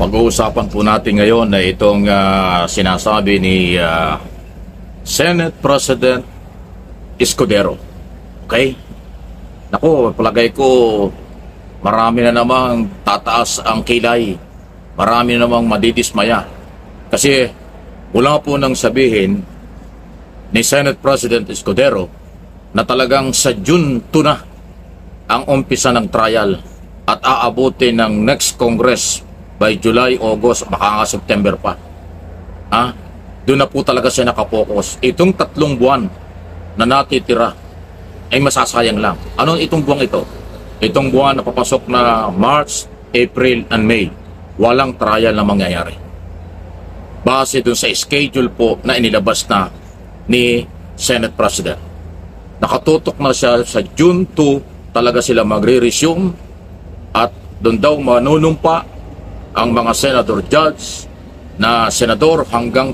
Pag-uusapan po natin ngayon na itong sinasabi ni Senate President Escudero. Okay? Naku, palagay ko marami na namang tataas ang kilay. Marami na namang madidismaya. Kasi wala po nang sabihin ni Senate President Escudero na talagang sa June 2 na ang umpisa ng trial at aabutin ng next Congress by July, August, baka nga September pa. Doon na po talaga siya nakapokus. Itong 3 buwan na natitira ay masasayang lang. Ano itong buwan ito? Itong buwan na papasok na March, April, and May. Walang trial na mangyayari. Base doon sa schedule po na inilabas na ni Senate President. Nakatutok na siya sa June 2, talaga sila magre-resume at doon daw manunumpa ang mga senador judge na senador hanggang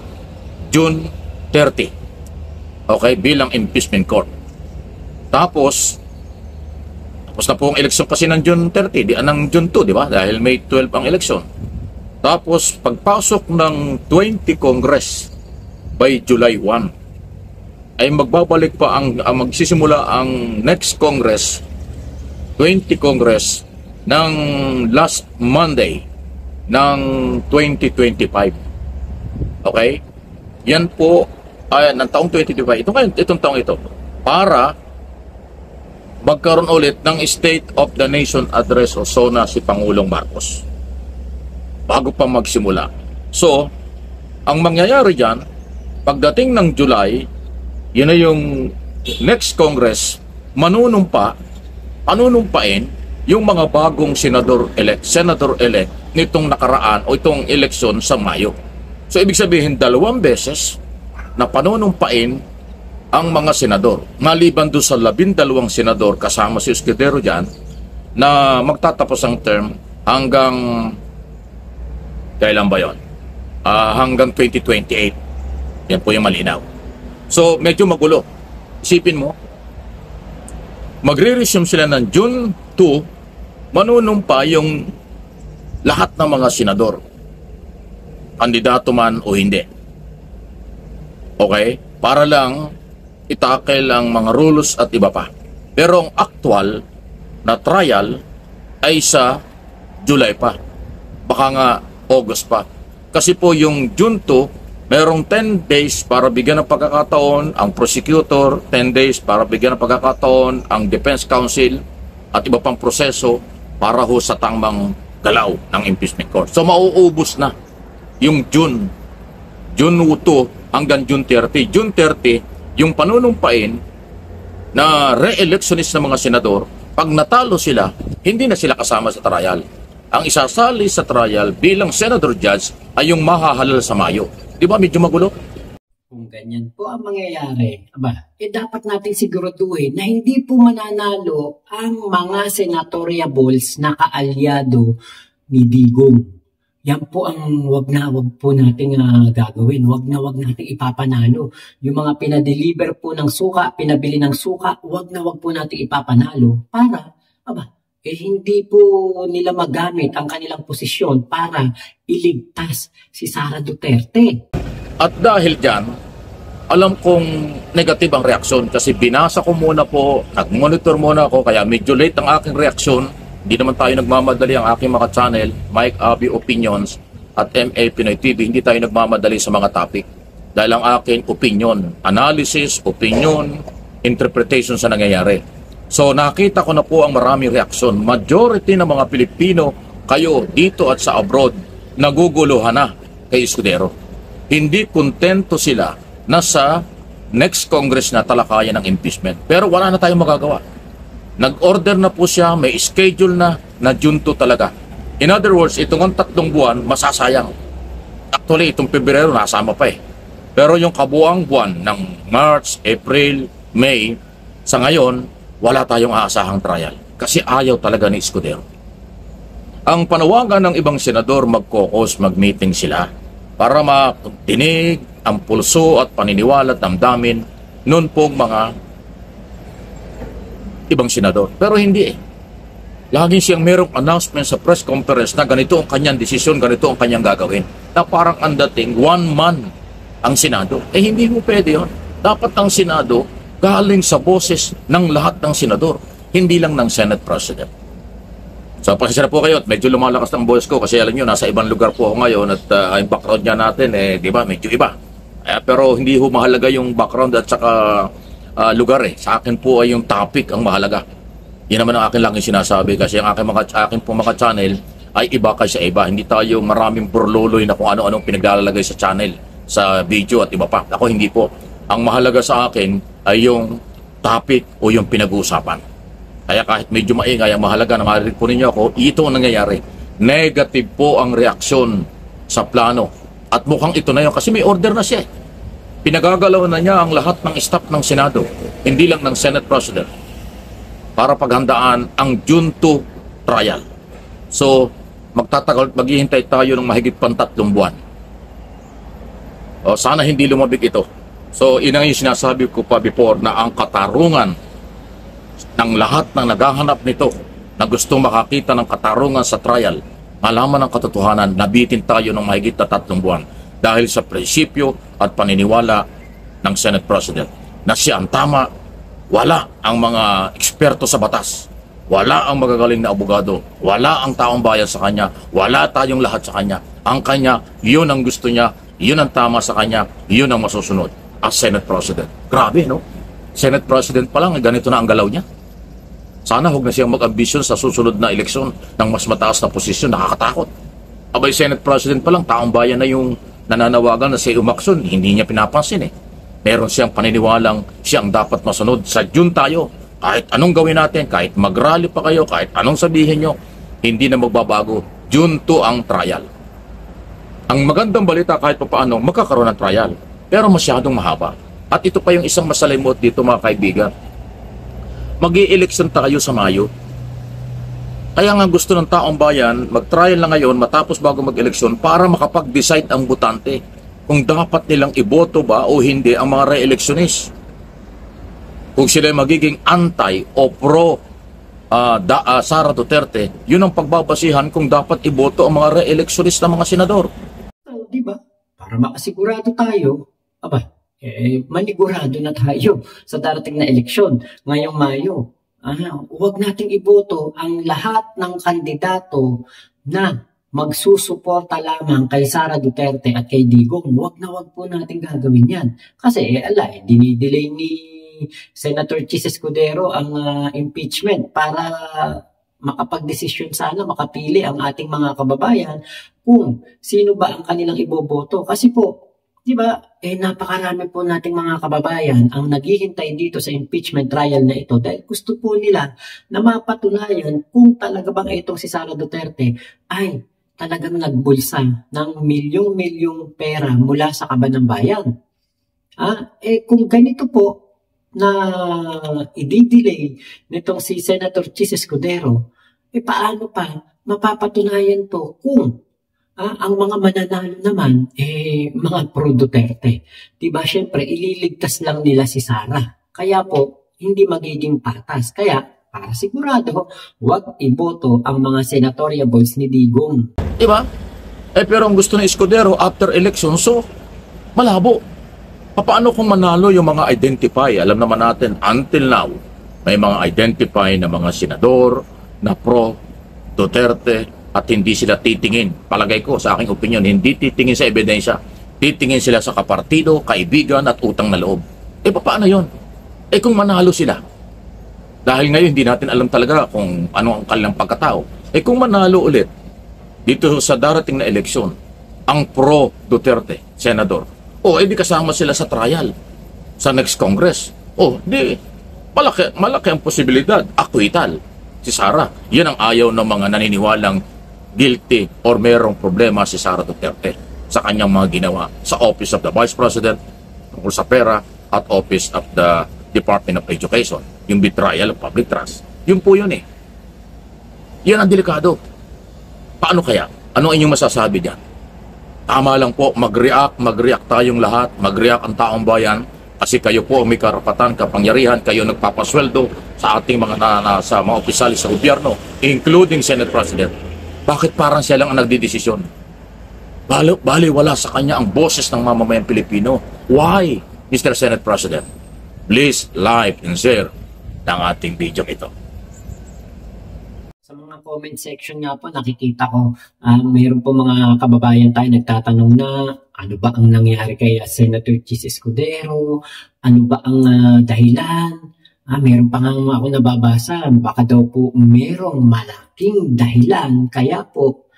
June 30. Okay, bilang impeachment court. Tapos na po ang eleksyon kasi ng June 30, ng June 2, di ba? Dahil May 12 ang eleksyon. Tapos pagpasok ng 20 Congress by July 1, ay magbabalik pa magsisimula ang next Congress, 20 Congress, ng last Monday ng 2025. Okay? Yan po ay ng taong 2025. Itong taong ito. Para magkaroon ulit ng State of the Nation Address o SONA si Pangulong Marcos. Bago pa magsimula. So, ang mangyayari dyan, pagdating ng July, yun na yung next Congress, panunumpain yung mga bagong senador-elect nitong nakaraan o itong eleksyon sa Mayo. So, ibig sabihin, 2 beses na panunumpain ang mga senador. Maliban doon sa 12 senador kasama si Escudero dyan na magtatapos ang term hanggang kailan ba yun? Hanggang 2028. Yan po yung malinaw. So, medyo magulo. Isipin mo, magre-resume sila ng June 2, manunumpa yung lahat ng mga senador, kandidato man o hindi. Okay? Para lang itakel ang mga rules at iba pa. Pero ang actual na trial ay sa July pa. Baka nga August pa. Kasi po yung June 2, merong 10 days para bigyan ng pagkakataon ang prosecutor, 10 days para bigyan ng pagkakataon ang defense counsel at iba pang proseso para ho sa tangmang galaw ng impeachment court. So mauubos na yung June 2 hanggang June 30. June 30, yung panunumpain na re-electionist ng mga senador, pag natalo sila, hindi na sila kasama sa trial. Ang isasali sa trial bilang senador judge ay yung mahahalal sa Mayo. Di ba medyo magulo? Kung ganyan po ang mangyayari, dapat natin siguraduhin na hindi po mananalo ang mga senatoriables na kaalyado ni Digong. Yan po ang wag po nating gagawin. Wag nating ipapanalo. Yung mga pinadeliver po ng suka, pinabili ng suka, wag po nating ipapanalo para, hindi po nila magamit ang kanilang posisyon para iligtas si Sara Duterte. At dahil dyan, alam kong negative ang reaksyon kasi binasa ko muna po, nag-monitor muna ako, kaya medyo late ang aking reaksyon. Hindi naman tayo nagmamadali ang aking mga channel, Mike Abby Opinions at MA Pinoy TV. Hindi tayo nagmamadali sa mga topic. Dahil ang aking opinion, analysis, opinion, interpretation sa nangyayari. So nakita ko na po ang maraming reaksyon. Majority ng mga Pilipino, kayo dito at sa abroad, naguguluhan na kay Escudero. Hindi kontento sila na sa next Congress na talakayan ng impeachment. Pero wala na tayong magagawa. Nag-order na po siya, may schedule na June 2 talaga. In other words, itong 3 buwan, masasayang. Actually, itong Pebrero, nasama pa eh. Pero yung kabuang buwan ng March, April, May, sa ngayon, wala tayong aasahang trial. Kasi ayaw talaga ni Escudero. Ang panawagan ng ibang senador mag-caucus, mag-meeting sila para matinig ang pulso at paniniwala at damdamin noon pong mga ibang senador. Pero hindi eh. Laging siyang merong announcement sa press conference na ganito ang kanyang desisyon, ganito ang kanyang gagawin. Na parang ang dating, one man ang Senado. Eh hindi mo pwede yun. Dapat ang Senado galing sa boses ng lahat ng senador, hindi lang ng Senate President. So pasensya na po kayo at medyo lumalakas ng boses ko kasi alam nyo, nasa ibang lugar po ako ngayon at ang background niya natin, di ba, medyo iba. Pero hindi ho mahalaga yung background at saka lugar eh. Sa akin po ay yung topic ang mahalaga. Yan naman ang akin lang yung sinasabi kasi ang akin po mga channel ay iba kaysa iba. Hindi tayo maraming burloloy na kung ano-anong pinaglalagay sa channel, sa video at iba pa. Ako hindi po. Ang mahalaga sa akin ay yung topic o yung pinag-uusapan. Kaya kahit medyo maingay, ang mahalaga na marinig po ninyo ako, ito ang nangyayari. Negative po ang reaksyon sa plano. At mukhang ito na yun kasi may order na siya. Pinagagalaw na niya ang lahat ng staff ng Senado, hindi lang ng Senate President, para paghandaan ang June 2 trial. So, maghihintay tayo ng mahigit pang 3 buwan. O, sana hindi lumabig ito. So, yun ang yung sinasabi ko pa before na ang katarungan ng lahat ng naghahanap nito na gustong makakita ng katarungan sa trial, malaman ng katotohanan, nabitin tayo ng mahigit na 3 buwan dahil sa prinsipyo at paniniwala ng Senate President na siya ang tama. Wala ang mga eksperto sa batas. Wala ang magagaling na abogado. Wala ang taong bayan sa kanya. Wala tayong lahat sa kanya. Ang kanya, yun ang gusto niya. Yun ang tama sa kanya. Yun ang masusunod as Senate President. Grabe, no? Senate President pa lang, ganito na ang galaw niya. Sana huwag na siyang mag-ambisyon sa susunod na eleksyon ng mas mataas na posisyon. Nakakatakot. Abay, Senate President pa lang, taong bayan na yung nananawagan na siya umaksyon. Hindi niya pinapansin eh. Meron siyang paniniwalang siyang dapat masunod. Sa June tayo, kahit anong gawin natin, kahit mag-rally pa kayo, kahit anong sabihin nyo, hindi na magbabago. June 2 ang trial. Ang magandang balita kahit pa paano, magkakaroon ng trial. Pero masyadong mahaba. At ito pa yung isang masalimot dito mga kaibigan. Mag-i-election tayo sa Mayo. Kaya nga gusto ng taong bayan, mag-trial na ngayon matapos bago mag-eleksyon para makapag-decide ang botante kung dapat nilang iboto ba o hindi ang mga re-electionist. Kung sila magiging anti o pro Sara Duterte, yun ang pagbabasihan kung dapat iboto ang mga re-electionist na mga senador. So, di ba? Para makasigurado tayo, manigurado na tayo sa darating na eleksyon ngayong Mayo. Huwag nating iboto ang lahat ng kandidato na magsusuporta lamang kay Sara Duterte at kay Digong. Huwag po natin gagawin yan. Kasi, dinidelay ni Senator Chis Escudero ang impeachment para makapag-desisyon sana, makapili ang ating mga kababayan kung sino ba ang kanilang iboboto. Kasi po, di ba, napakarami po nating mga kababayan ang naghihintay dito sa impeachment trial na ito dahil gusto po nila na mapatunayan kung talaga bang itong si Sara Duterte ay talagang nagbulsa ng milyong-milyong pera mula sa kaban ng bayan. Kung ganito po na i-delay nitong si Senator Chis Escudero, paano pa mapapatunayan to kung ang mga mananalo naman, mga pro-Duterte. Diba, syempre, ililigtas lang nila si Sara. Kaya po, hindi magiging patas. Kaya, para sigurado, huwag iboto ang mga senatoriables ni Digong. Diba? Pero ang gusto ng Escudero after election, so, malabo. Paano kung manalo yung mga identify? Alam naman natin, until now, may mga identify na mga senador na pro-Duterte at hindi sila titingin. Palagay ko, sa aking opinion, hindi titingin sa ebidensya. Titingin sila sa kapartido, kaibigan at utang na loob. Paano yun? Kung manalo sila. Dahil ngayon, hindi natin alam talaga kung ano ang kanilang pagkatao. Kung manalo ulit, dito sa darating na eleksyon, ang pro-Duterte, senador, di kasama sila sa trial, sa next Congress. Di, malaki ang posibilidad, acquittal. Si Sara, yan ang ayaw ng mga naniniwalang guilty or merong problema si Sara Duterte sa kanyang mga ginawa sa Office of the Vice President, tungkol sa pera, at Office of the Department of Education, yung betrayal of public trust. Yun po yun Yan ang delikado. Paano kaya? Ano ang inyong masasabi diyan? Tama lang po, mag-react tayong lahat, mag-react ang taong bayan Kasi kayo po may karapatan, kapangyarihan, kayo nagpapasweldo sa ating sa mga opisyalis sa gobyerno, including Senate President. Bakit parang siya lang ang nagdidesisyon? Bali wala sa kanya ang boses ng mamamayang Pilipino. Why, Mr. Senate President? Please like and share ng ating video ito. Sa mga comment section nga po, nakikita ko, mayroon po mga kababayan tayo nagtatanong na ano ba ang nangyari kay Senator Chis Escudero? Ano ba ang dahilan? Mayroon pa nga ako nababasa, baka daw po mayroong malaking dahilan. Kaya po,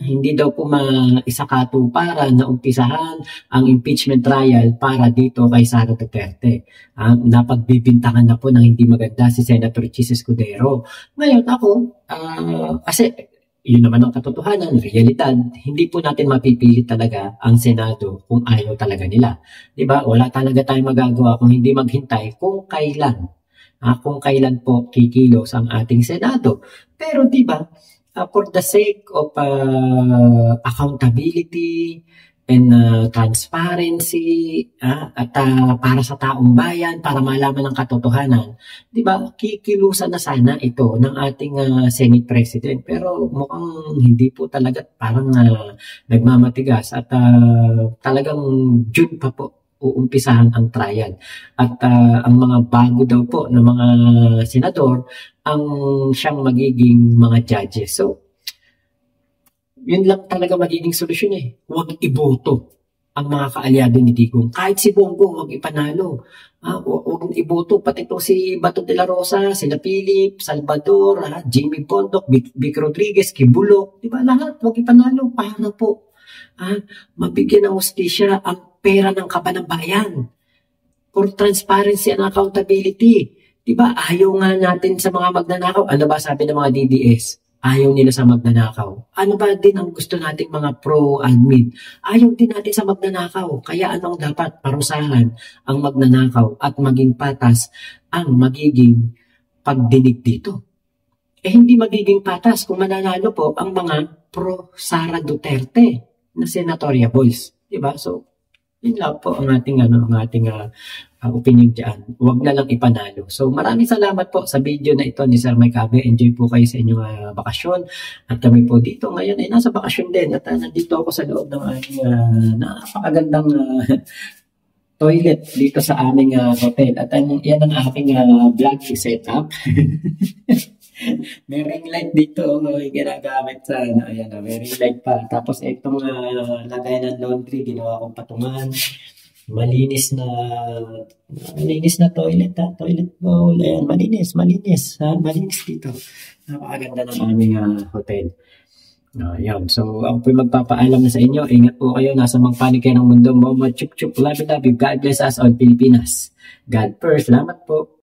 hindi daw po maisakatuparan na umpisahan ang impeachment trial para dito kay Sara Duterte. Napagbibintangan na po ng hindi maganda si Senator Chis Escudero. Ngayon ako, kasi yun naman ang katotohanan, realidad, hindi po natin mapipili talaga ang Senado kung ayaw talaga nila. Diba? Wala talaga tayong magagawa kung hindi maghintay kung kailan. Kung kailan po kikilos ang ating Senado. Pero diba, for the sake of accountability and transparency at para sa taong bayan, para malaman ang katotohanan, di ba, kikilusan na sana ito ng ating Senate President. Pero mukhang hindi po talaga, parang nagmamatigas at talagang June pa po uumpisahan ang trial. At ang mga bago daw po ng mga senador ang siyang magiging mga judges. So, yun lang talaga magiging solusyon eh. Huwag iboto ang mga kaalyado ni Digong. Kahit si Bongbong, huwag ipanalo. Huwag iboto. Pati ito si Bato de la Rosa, sila Philip, Salvador, Jimmy Bondoc, Vic Rodriguez, Kibulo. Diba lahat? Huwag ipanalo. Para po mabigyan ng hustisya ang pera ng kaban ng bayan. For transparency and accountability. Diba? Ayaw nga natin sa mga magnanakaw. Ano ba sabi ng mga DDS? Ayaw nila sa magnanakaw. Ano ba din ang gusto nating mga pro-admin? Ayaw din natin sa magnanakaw. Kaya anong dapat parusahan ang magnanakaw at maging patas ang magiging pagdinig dito? Hindi magiging patas kung mananalo po ang mga pro-Sara Duterte na senatoriables. Diba? So, yun lang po ang ating opinion dyan. Huwag na lang ipanalo. So maraming salamat po sa video na ito ni Sir Mike Abe. Enjoy po kayo sa inyong bakasyon. At kami po dito ngayon ay nasa bakasyon din. At nandito ako sa loob ng aking napakagandang toilet dito sa aming hotel. At yan ang aking vlog setup. May ring light dito ginagamit sa ayan, may ring light pa. Tapos itong lagay ng laundry, ginawa kong patungan. Malinis na toilet toilet bowl. Ayan, malinis dito. Napakaganda ng aming hotel. Yan. So ako po magpapaalam na sa inyo. Ingat po kayo, nasa magpanik kayo ng mundo. Momo chup chup, love you, God bless us all Pilipinas. God first. Salamat po.